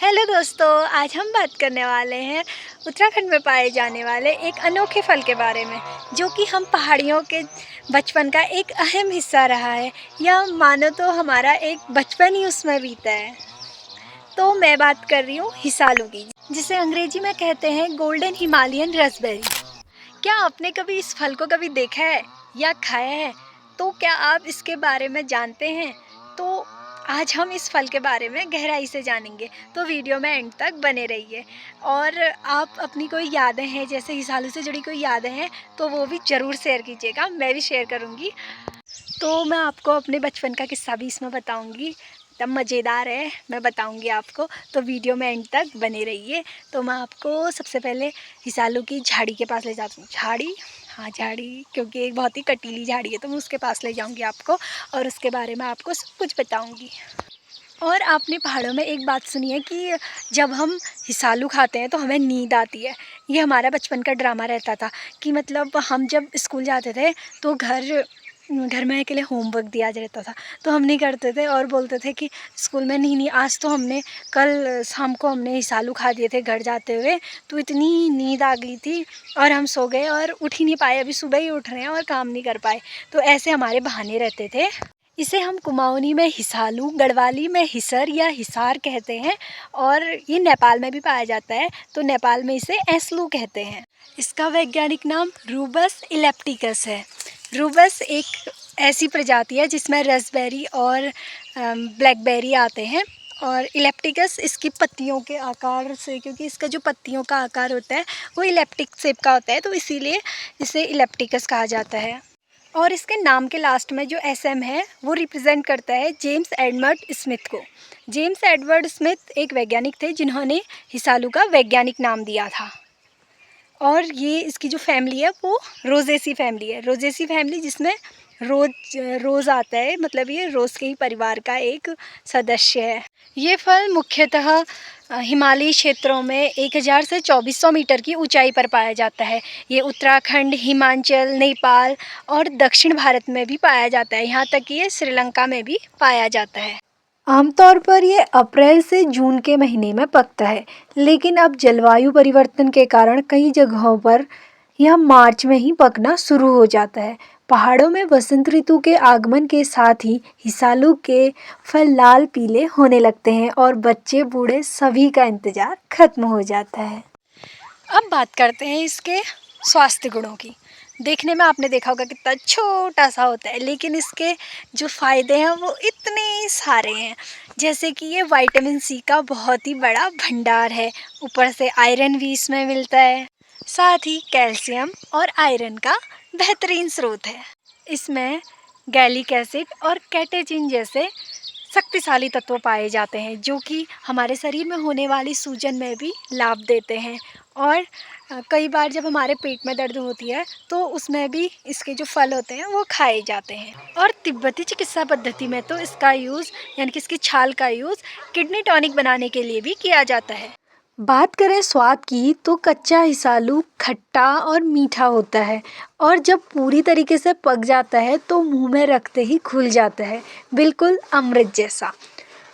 Hello दोस्तों, आज हम बात करने वाले हैं उत्तराखंड में पाए जाने वाले एक अनोखे फल के बारे में, जो कि हम पहाड़ियों के बचपन का एक अहम हिस्सा रहा है, या मानो तो हमारा एक बचपन ही उसमें बीता है। तो मैं बात कर रही हूँ हिसालू की, जिसे अंग्रेजी में कहते हैं गोल्डन हिमालयन रास्पबेरी। क्या आपने कभी इस फल को कभी देखा है या खाया है? तो क्या आप इसके बारे में जानते हैं? तो आज हम इस फल के बारे में गहराई से जानेंगे, तो वीडियो में एंड तक बने रहिए। और आप अपनी कोई यादें हैं, जैसे हिसालू से जुड़ी कोई यादें हैं, तो वो भी ज़रूर शेयर कीजिएगा, मैं भी शेयर करूँगी। तो मैं आपको अपने बचपन का किस्सा भी इसमें बताऊँगी, एकदम मज़ेदार है, मैं बताऊँगी आपको, तो वीडियो में एंड तक बने रहिए। तो मैं आपको सबसे पहले हिसालू की झाड़ी के पास ले जाती हूँ। झाड़ी, हाँ झाड़ी, क्योंकि एक बहुत ही कटीली झाड़ी है, तो मैं उसके पास ले जाऊँगी आपको, और उसके बारे में आपको सब कुछ बताऊँगी। और आपने पहाड़ों में एक बात सुनी है कि जब हम हिसालू खाते हैं तो हमें नींद आती है। ये हमारा बचपन का ड्रामा रहता था कि मतलब हम जब स्कूल जाते थे तो घर में के लिए होमवर्क दिया रहता था, तो हम नहीं करते थे और बोलते थे कि स्कूल में नहीं, आज तो हमने कल शाम को हमने हिसालू खा दिए थे घर जाते हुए, तो इतनी नींद आ गई थी और हम सो गए और उठ ही नहीं पाए, अभी सुबह ही उठ रहे हैं और काम नहीं कर पाए। तो ऐसे हमारे बहाने रहते थे। इसे हम कुमाऊनी में हिसालू, गढ़वाली में हिसर या हिसार कहते हैं, और ये नेपाल में भी पाया जाता है, तो नेपाल में इसे एस्लू कहते हैं। इसका वैज्ञानिक नाम रूबस इलेप्टिकस है। रूबस एक ऐसी प्रजाति है जिसमें रसबेरी और ब्लैकबेरी आते हैं, और इलेप्टिकस इसकी पत्तियों के आकार से, क्योंकि इसका जो पत्तियों का आकार होता है वो इलेप्टिक शेप का होता है, तो इसीलिए इसे इलेप्टिकस कहा जाता है। और इसके नाम के लास्ट में जो SM है वो रिप्रेजेंट करता है जेम्स एडवर्ड स्मिथ को। जेम्स एडवर्ड स्मिथ एक वैज्ञानिक थे जिन्होंने हिसालू का वैज्ञानिक नाम दिया था। और ये इसकी जो फैमिली है वो रोजेसी फैमिली है। रोजेसी फैमिली जिसमें रोज़ आता है, मतलब ये रोज़ के ही परिवार का एक सदस्य है। ये फल मुख्यतः हिमालयी क्षेत्रों में 1000 से 2400 मीटर की ऊंचाई पर पाया जाता है। ये उत्तराखंड, हिमाचल, नेपाल और दक्षिण भारत में भी पाया जाता है, यहाँ तक कि ये श्रीलंका में भी पाया जाता है। आमतौर पर ये अप्रैल से जून के महीने में पकता है, लेकिन अब जलवायु परिवर्तन के कारण कई जगहों पर यह मार्च में ही पकना शुरू हो जाता है। पहाड़ों में वसंत ऋतु के आगमन के साथ ही हिसालू के फल लाल पीले होने लगते हैं और बच्चे बूढ़े सभी का इंतजार खत्म हो जाता है। अब बात करते हैं इसके स्वास्थ्य गुणों की। देखने में आपने देखा होगा कितना छोटा सा होता है, लेकिन इसके जो फ़ायदे हैं वो इतने सारे हैं। जैसे कि ये विटामिन C का बहुत ही बड़ा भंडार है, ऊपर से आयरन भी इसमें मिलता है, साथ ही कैल्शियम और आयरन का बेहतरीन स्रोत है। इसमें गैलिक एसिड और कैटेचिन जैसे शक्तिशाली तत्व पाए जाते हैं, जो कि हमारे शरीर में होने वाली सूजन में भी लाभ देते हैं। और कई बार जब हमारे पेट में दर्द होती है तो उसमें भी इसके जो फल होते हैं वो खाए जाते हैं। और तिब्बती चिकित्सा पद्धति में तो इसका यूज़, यानी कि इसकी छाल का यूज़ किडनी टॉनिक बनाने के लिए भी किया जाता है। बात करें स्वाद की तो कच्चा हिसालू खट्टा और मीठा होता है, और जब पूरी तरीके से पक जाता है तो मुंह में रखते ही घुल जाता है, बिल्कुल अमृत जैसा।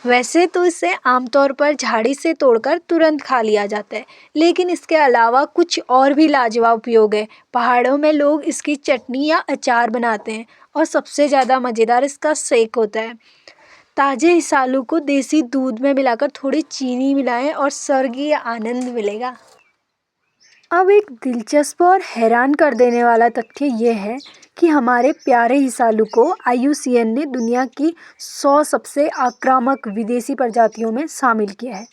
वैसे तो इसे आमतौर पर झाड़ी से तोड़कर तुरंत खा लिया जाता है, लेकिन इसके अलावा कुछ और भी लाजवाब उपयोग है। पहाड़ों में लोग इसकी चटनी या अचार बनाते हैं, और सबसे ज़्यादा मज़ेदार इसका सेक होता है। ताजे हिसालू को देसी दूध में मिलाकर थोड़ी चीनी मिलाएं और स्वर्गीय आनंद मिलेगा। अब एक दिलचस्प और हैरान कर देने वाला तथ्य ये है कि हमारे प्यारे हिसालू को IUCN ने दुनिया की 100 सबसे आक्रामक विदेशी प्रजातियों में शामिल किया है।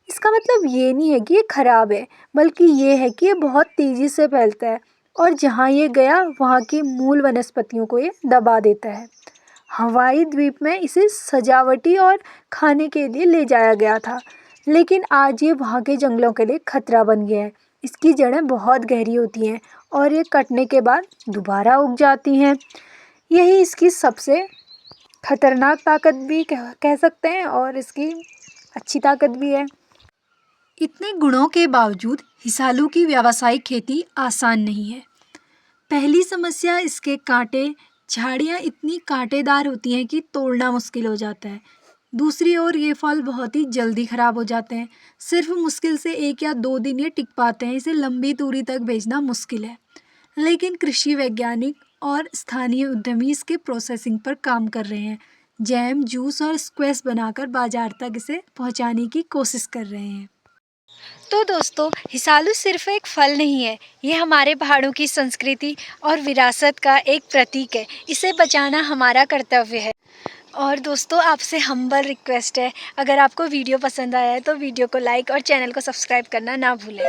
इसका मतलब ये नहीं है कि ये खराब है, बल्कि ये है कि ये बहुत तेज़ी से फैलता है, और जहाँ ये गया वहाँ की मूल वनस्पतियों को ये दबा देता है। हवाई द्वीप में इसे सजावटी और खाने के लिए ले जाया गया था, लेकिन आज ये वहाँ के जंगलों के लिए खतरा बन गया है। इसकी जड़ें बहुत गहरी होती हैं और ये कटने के बाद दोबारा उग जाती हैं। यही इसकी सबसे खतरनाक ताकत भी कह सकते हैं, और इसकी अच्छी ताकत भी है। इतने गुणों के बावजूद हिसालू की व्यावसायिक खेती आसान नहीं है। पहली समस्या इसके कांटे। झाड़ियाँ इतनी कांटेदार होती हैं कि तोड़ना मुश्किल हो जाता है। दूसरी ओर ये फल बहुत ही जल्दी खराब हो जाते हैं। सिर्फ मुश्किल से 1 या 2 दिन ये टिक पाते हैं। इसे लंबी दूरी तक भेजना मुश्किल है। लेकिन कृषि वैज्ञानिक और स्थानीय उद्यमी इसके प्रोसेसिंग पर काम कर रहे हैं। जैम, जूस और स्क्वैश बनाकर बाजार तक इसे पहुंचाने की कोशिश कर रहे हैं। तो दोस्तों, हिसालू सिर्फ एक फल नहीं है, ये हमारे पहाड़ों की संस्कृति और विरासत का एक प्रतीक है। इसे बचाना हमारा कर्तव्य है। और दोस्तों, आपसे हम्बल रिक्वेस्ट है, अगर आपको वीडियो पसंद आया है तो वीडियो को लाइक और चैनल को सब्सक्राइब करना ना भूलें।